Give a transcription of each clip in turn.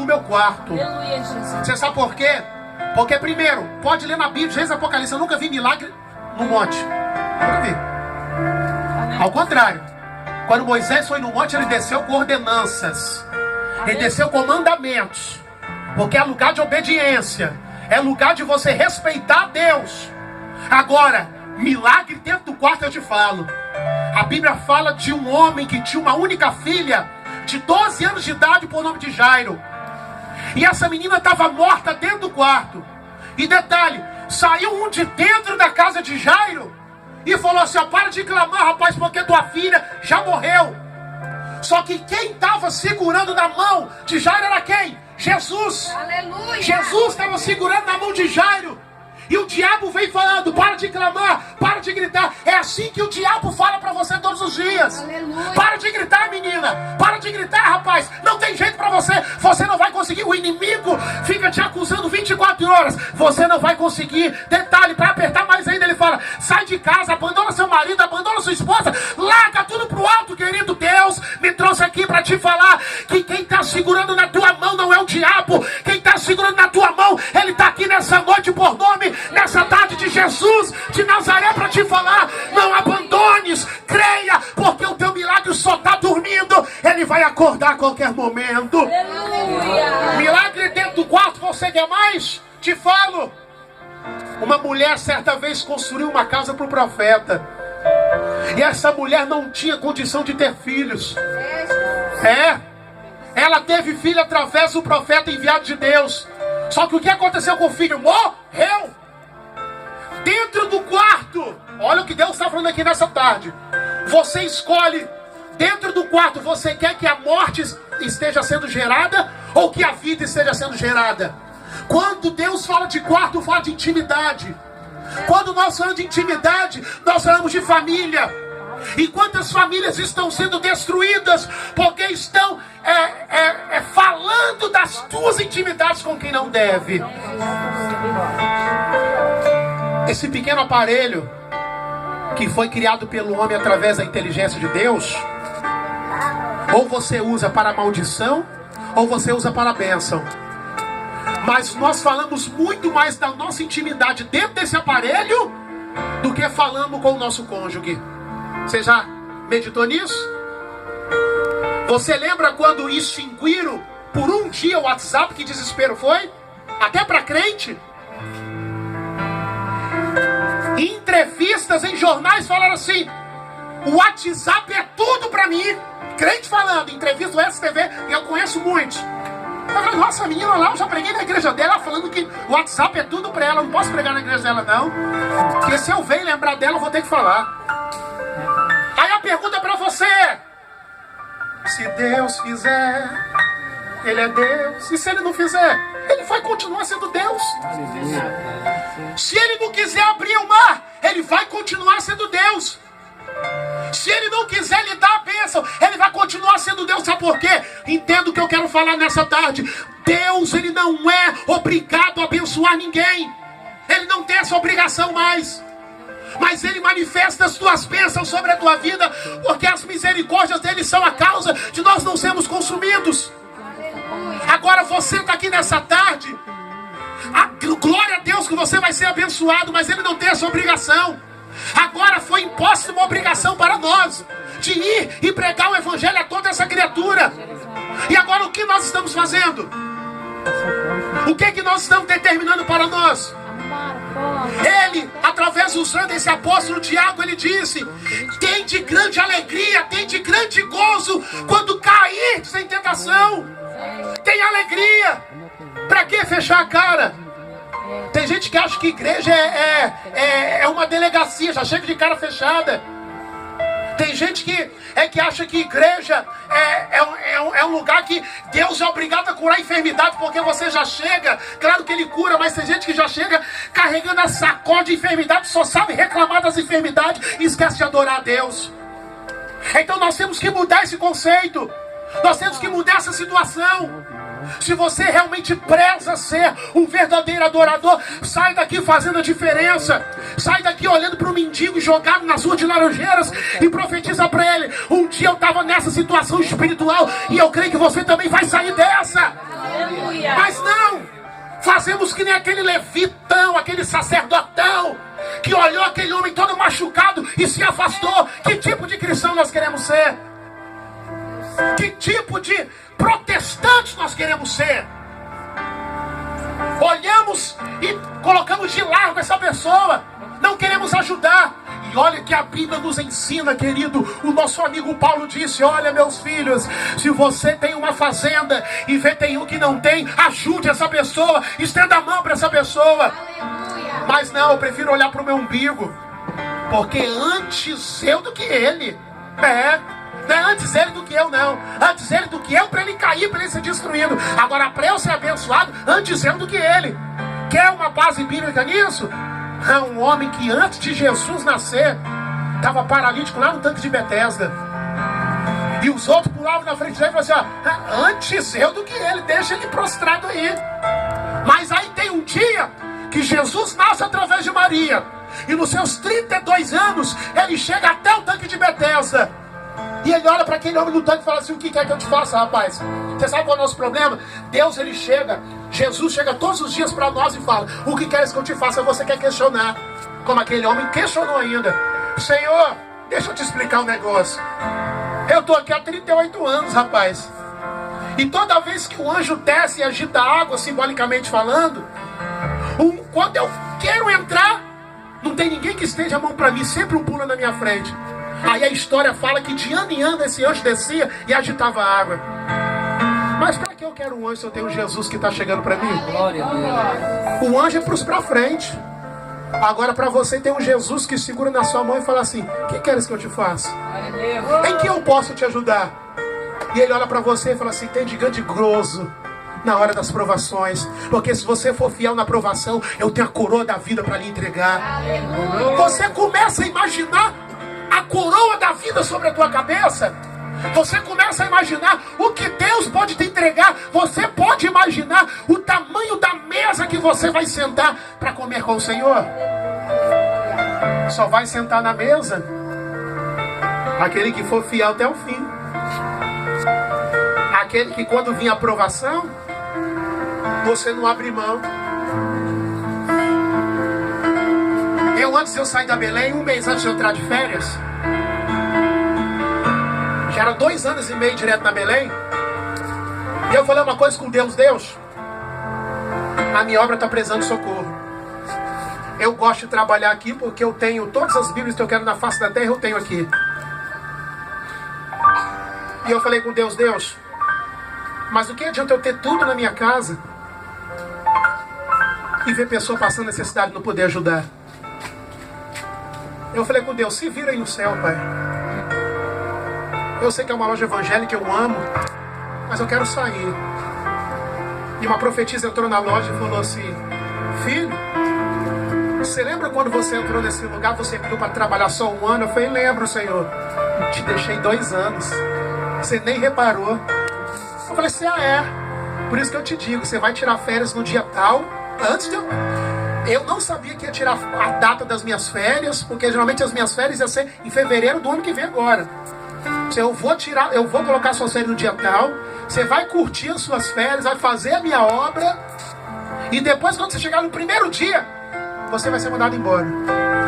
no meu quarto. Aleluia, Jesus. Você sabe por quê? Porque primeiro, pode ler na Bíblia, Gênesis e Apocalipse, eu nunca vi milagre no monte. Nunca vi. Ao contrário, quando Moisés foi no monte, ele desceu com ordenanças. Ele desceu com mandamentos. Porque é lugar de obediência. É lugar de você respeitar Deus. Agora, milagre dentro do quarto eu te falo. A Bíblia fala de um homem que tinha uma única filha de 12 anos de idade por nome de Jairo. E essa menina estava morta dentro do quarto. E detalhe, saiu um de dentro da casa de Jairo e falou assim: ó, para de clamar, rapaz, porque tua filha já morreu. Só que quem estava segurando na mão de Jairo era quem? Jesus. Aleluia. Jesus estava segurando na mão de Jairo. E o diabo vem falando: para de clamar, para de gritar. É assim que o diabo fala para você todos os dias. Aleluia. Para de gritar, menina. Para de gritar, rapaz. Não tem jeito para você. Você não vai conseguir. O inimigo fica te acusando 24 horas. Você não vai conseguir. Detalhe, para apertar mais ainda, ele fala: sai de casa, abandona seu marido, abandona sua esposa. Larga tudo pro alto, querido. Deus me trouxe aqui para te falar que quem está segurando na tua mão não é o diabo. Quem está segurando na tua mão, ele está aqui nessa noite por nome, nessa tarde de Jesus de Nazaré, para te falar: não abandones, creia, porque o teu milagre só está dormindo. Ele vai acordar a qualquer momento. Aleluia. Milagre dentro do quarto, você quer mais? Te falo. Uma mulher certa vez construiu uma casa para o profeta. E essa mulher não tinha condição de ter filhos. Ela teve filho através do profeta enviado de Deus. Só que o que aconteceu com o filho? Morreu. Dentro do quarto. Olha o que Deus está falando aqui nessa tarde. Você escolhe. Dentro do quarto, você quer que a morte esteja sendo gerada ou que a vida esteja sendo gerada? Quando Deus fala de quarto, fala de intimidade. Quando nós falamos de intimidade, nós falamos de família. E quantas famílias estão sendo destruídas porque estão falando das tuas intimidades com quem não deve. Esse pequeno aparelho que foi criado pelo homem através da inteligência de Deus, ou você usa para a maldição, ou você usa para a bênção. Mas nós falamos muito mais da nossa intimidade dentro desse aparelho do que falamos com o nosso cônjuge. Você já meditou nisso? Você lembra quando extinguiram por um dia o WhatsApp? Que desespero foi? Até para crente. Em entrevistas, em jornais, falaram assim: o WhatsApp é tudo para mim. Crente falando, entrevista do STV, e eu conheço muitos. Eu falei: nossa, a menina lá, eu já preguei na igreja dela falando que o WhatsApp é tudo para ela. Eu não posso pregar na igreja dela não, porque se eu ver lembrar dela, eu vou ter que falar. Aí a pergunta é para você: se Deus fizer, Ele é Deus. E se Ele não fizer, Ele vai continuar sendo Deus. Se Ele não quiser abrir o mar, Ele vai continuar sendo Deus. Se Ele não quiser lhe dar a bênção, Ele vai continuar sendo Deus. Sabe por quê? Entenda o que eu quero falar nessa tarde. Deus, Ele não é obrigado a abençoar ninguém. Ele não tem essa obrigação mais. Mas Ele manifesta as suas bênçãos sobre a tua vida, porque as misericórdias dEle são a causa de nós não sermos consumidos. Agora você está aqui nessa tarde. Glória a Deus que você vai ser abençoado, mas Ele não tem essa obrigação. Agora foi imposta uma obrigação para nós de ir e pregar o evangelho a toda essa criatura. E agora o que nós estamos fazendo? O que nós estamos determinando para nós? Ele, através usando esse apóstolo Tiago, ele disse: tem de grande alegria, tem de grande gozo quando cair em tentação. Tem alegria. Para que fechar a cara? Tem gente que acha que igreja é uma delegacia, já chega de cara fechada. Tem gente que acha que igreja é um lugar que Deus é obrigado a curar a enfermidade, porque você já chega, claro que Ele cura, mas tem gente que já chega carregando a sacola de enfermidade, só sabe reclamar das enfermidades e esquece de adorar a Deus. Então nós temos que mudar esse conceito, nós temos que mudar essa situação. Se você realmente preza ser um verdadeiro adorador, sai daqui fazendo a diferença. Sai daqui olhando para o mendigo jogado nas ruas de Laranjeiras e profetiza para ele: um dia eu estava nessa situação espiritual e eu creio que você também vai sair dessa. fazemos que nem aquele levitão, aquele sacerdotão, que olhou aquele homem todo machucado e se afastou. Que tipo de cristão nós queremos ser? Que tipo de protestantes nós queremos ser? Olhamos e colocamos de lado essa pessoa, não queremos ajudar. E olha que a Bíblia nos ensina, querido. O nosso amigo Paulo disse: olha, meus filhos, se você tem uma fazenda e vê tem um que não tem, ajude essa pessoa, estenda a mão para essa pessoa. Aleluia. Mas não, eu prefiro olhar para o meu umbigo, porque antes eu do que ele. Não é antes ele do que eu, não. Antes ele do que eu, para ele cair, para ele ser destruído. Agora, para eu ser abençoado, antes eu do que ele. Quer uma base bíblica nisso? É um homem que antes de Jesus nascer estava paralítico lá no tanque de Betesda. E os outros pulavam na frente dele e falavam assim: ó, antes eu do que ele, deixa ele prostrado aí. Mas aí tem um dia que Jesus nasce através de Maria. E nos seus 32 anos, ele chega até o tanque de Betesda. E ele olha para aquele homem do tanque e fala assim: o que quer que eu te faça, rapaz? Você sabe qual é o nosso problema? Deus, ele chega, Jesus chega todos os dias para nós e fala: o que queres que eu te faça? Você quer questionar. Como aquele homem questionou ainda: Senhor, deixa eu te explicar um negócio. Eu estou aqui há 38 anos, rapaz. E toda vez que o anjo desce e agita a água, simbolicamente falando, quando eu quero entrar, não tem ninguém que estende a mão para mim, sempre um pula na minha frente. Aí a história fala que de ano em ano esse anjo descia e agitava a água. Mas para que eu quero um anjo se eu tenho Jesus que está chegando para mim? Glória a Deus. O anjo é para frente. Agora para você tem um Jesus que segura na sua mão e fala assim: o que queres que eu te faça? Em que eu posso te ajudar? E ele olha para você e fala assim: tem gigante grosso na hora das provações, porque se você for fiel na provação, eu tenho a coroa da vida para lhe entregar. Você começa a imaginar a coroa da vida sobre a tua cabeça. Você começa a imaginar o que Deus pode te entregar. Você pode imaginar o tamanho da mesa que você vai sentar para comer com o Senhor. Só vai sentar na mesa aquele que for fiel até o fim. Aquele que quando vir a provação, você não abre mão. Antes de eu sair da Belém, um mês antes de eu entrar de férias, já era 2 anos e meio direto na Belém, e eu falei uma coisa com Deus: Deus, a minha obra está precisando de socorro. Eu gosto de trabalhar aqui porque eu tenho todas as Bíblias que eu quero na face da terra, eu tenho aqui. E eu falei com Deus: Deus, mas o que adianta eu ter tudo na minha casa e ver pessoa passando necessidade e não poder ajudar? Eu falei com Deus: se vira aí no céu, Pai. Eu sei que é uma loja evangélica, eu amo, mas eu quero sair. E uma profetisa entrou na loja e falou assim: filho, você lembra quando você entrou nesse lugar, você pediu para trabalhar só 1 ano? Eu falei: lembro, Senhor. Te deixei 2 anos. Você nem reparou. Eu falei assim: por isso que eu te digo, você vai tirar férias no dia tal. Antes de eu não sabia que ia tirar a data das minhas férias, porque geralmente as minhas férias iam ser em fevereiro do ano que vem agora. Eu vou colocar suas férias no dia tal, você vai curtir as suas férias, vai fazer a minha obra, e depois quando você chegar no primeiro dia, você vai ser mandado embora.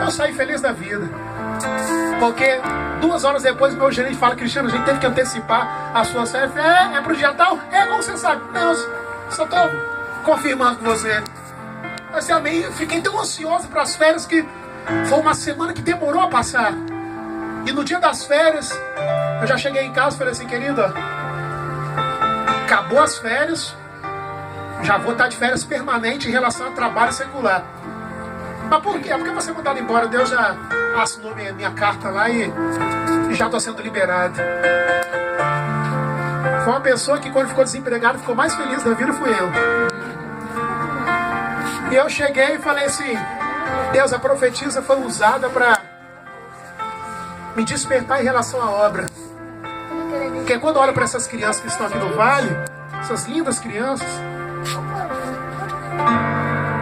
Eu saí feliz da vida, porque 2 horas depois meu gerente fala: Cristiano, a gente teve que antecipar as suas férias. É pro dia tal? Como você sabe? Não, só estou confirmando com você. Mas eu fiquei tão ansioso para as férias que foi uma semana que demorou a passar. E no dia das férias, eu já cheguei em casa e falei assim: querida, acabou as férias, já vou estar de férias permanente em relação ao trabalho secular. Mas por quê? Porque você mandado embora, Deus já assinou minha carta lá e já estou sendo liberado. Foi uma pessoa que quando ficou desempregado ficou mais feliz da vida, fui eu. E eu cheguei e falei assim: Deus, a profetisa foi usada para me despertar em relação à obra. Porque quando eu olho para essas crianças que estão aqui no vale, essas lindas crianças,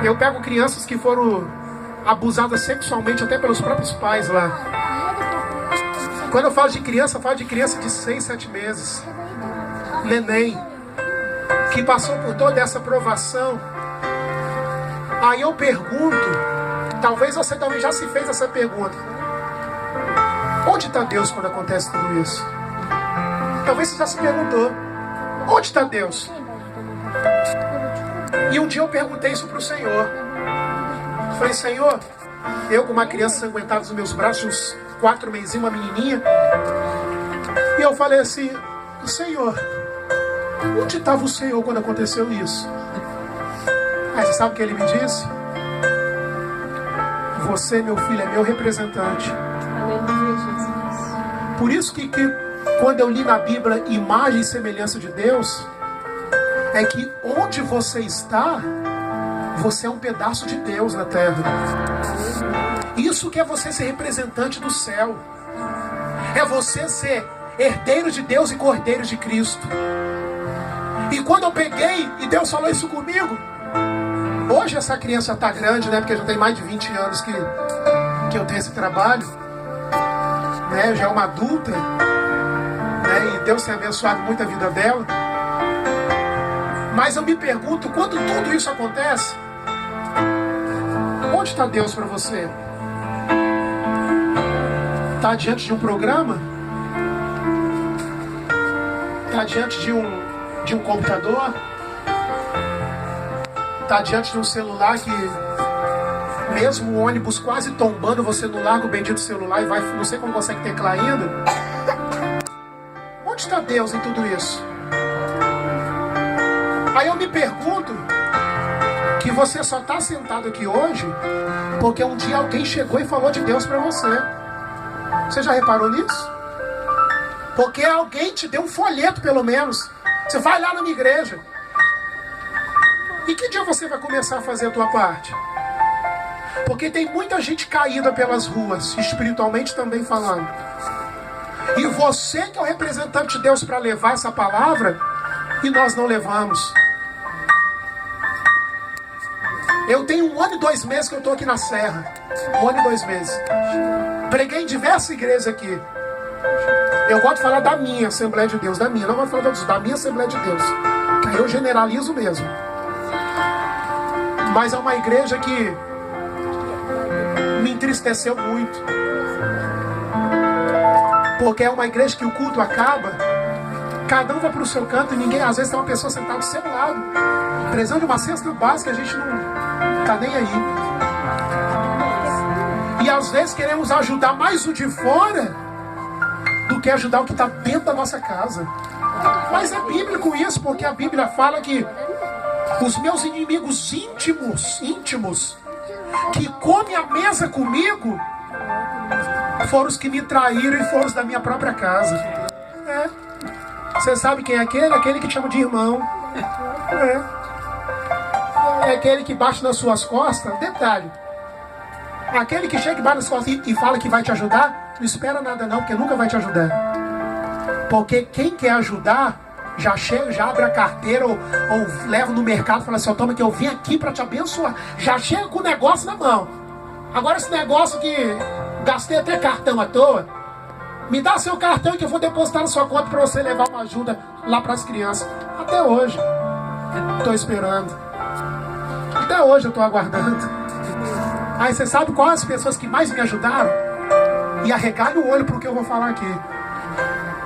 eu pego crianças que foram abusadas sexualmente até pelos próprios pais lá. Quando eu falo de criança, eu falo de criança de 6, 7 meses, neném, que passou por toda essa provação Aí eu pergunto, talvez você também já se fez essa pergunta: onde está Deus quando acontece tudo isso? Talvez você já se perguntou: onde está Deus? E um dia eu perguntei isso para o Senhor. Falei: Senhor, eu com uma criança ensanguentada nos meus braços, uns 4 meses, uma menininha. E eu falei assim: Senhor, onde estava o Senhor quando aconteceu isso? Aí você sabe o que ele me disse? Você, meu filho, é meu representante. Aleluia, Jesus. Por isso que quando eu li na Bíblia imagem e semelhança de Deus, é que onde você está, você é um pedaço de Deus na terra. Isso que é você ser representante do céu. É você ser herdeiro de Deus e cordeiro de Cristo. E quando eu peguei e Deus falou isso comigo, hoje essa criança está grande, né? Porque já tem mais de 20 anos que eu tenho esse trabalho, né? Já é uma adulta, né? E Deus tem abençoado muito a vida dela. Mas eu me pergunto, quando tudo isso acontece, onde está Deus para você? Está diante de um programa? Está diante de um computador? Está diante de um celular que, mesmo o ônibus quase tombando, você não larga o bendito celular e vai, não sei como consegue teclar ainda? Onde está Deus em tudo isso? Aí eu me pergunto que você só está sentado aqui hoje porque um dia alguém chegou e falou de Deus para você. Você já reparou nisso? Porque alguém te deu um folheto, pelo menos. Você vai lá na minha igreja. E que dia você vai começar a fazer a tua parte? Porque tem muita gente caída pelas ruas, espiritualmente também falando. E você que é o representante de Deus para levar essa palavra, e nós não levamos. Eu tenho 1 ano e 2 meses que eu estou aqui na Serra. 1 ano e 2 meses. Preguei em diversas igrejas aqui. Eu gosto de falar da minha Assembleia de Deus, da minha. Não gosto de falar da minha Assembleia de Deus. Que aí eu generalizo mesmo. Mas é uma igreja que me entristeceu muito. Porque é uma igreja que o culto acaba, cada um vai para o seu canto e ninguém, às vezes tem uma pessoa sentada do seu lado, precisando de uma cesta básica, a gente não está nem aí. E às vezes queremos ajudar mais o de fora do que ajudar o que está dentro da nossa casa. Mas é bíblico isso, porque a Bíblia fala que os meus inimigos íntimos, que comem a mesa comigo, foram os que me traíram e foram os da minha própria casa. Você sabe quem é aquele? Aquele que te chama de irmão. É aquele que bate nas suas costas. Detalhe: aquele que chega e bate nas costas e fala que vai te ajudar, não espera nada não, porque nunca vai te ajudar. Porque quem quer ajudar já chega, já abre a carteira ou leva no mercado e fala assim: ó, toma que eu vim aqui para te abençoar. Já chega com o negócio na mão. Agora esse negócio que gastei até cartão à toa, me dá seu cartão que eu vou depositar na sua conta para você levar uma ajuda lá para as crianças. Até hoje estou esperando. Até hoje eu estou aguardando. Aí você sabe quais as pessoas que mais me ajudaram? E arregalha o olho para o que eu vou falar aqui.